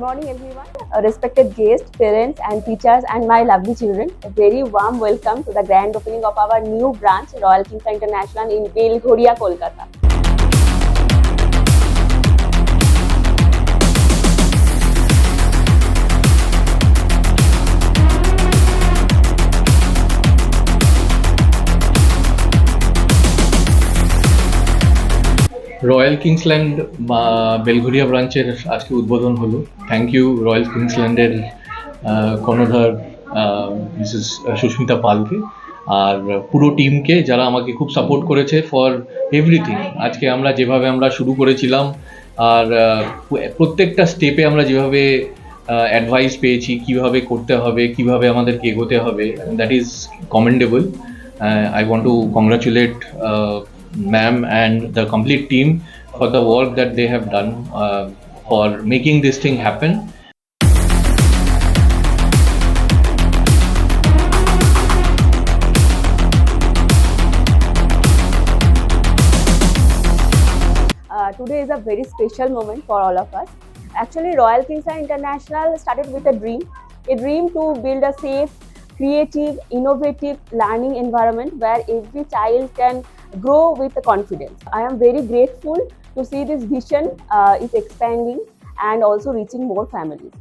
morning everyone, respected guests, parents and teachers and my lovely children. A very warm welcome to the grand opening of our new branch, Royal Kings International in Belghoria, Kolkata. Royal Kingsland Belgharia ব্রাঞ্চের আজকে উদ্বোধন হলো। Thank you royal কিংসল্যান্ডের কর্ণধার Mrs Susmita পালকে আর পুরো টিমকে যারা আমাকে খুব সাপোর্ট করেছে ফর এভরিথিং। আজকে আমরা যেভাবে শুরু করেছিলাম আর প্রত্যেকটা স্টেপে আমরা যেভাবে অ্যাডভাইস পেয়েছি কীভাবে করতে হবে, কীভাবে আমাদেরকে এগোতে হবে, that is commendable. I want to congratulate ma'am and the complete team for the work that they have done for making this thing happen. Today is a very special moment for all of us. Actually, Royal Kings International started with a dream to build a safe, creative, innovative learning environment where every child can grow with confidence. I am very grateful to see this vision is expanding and also reaching more families.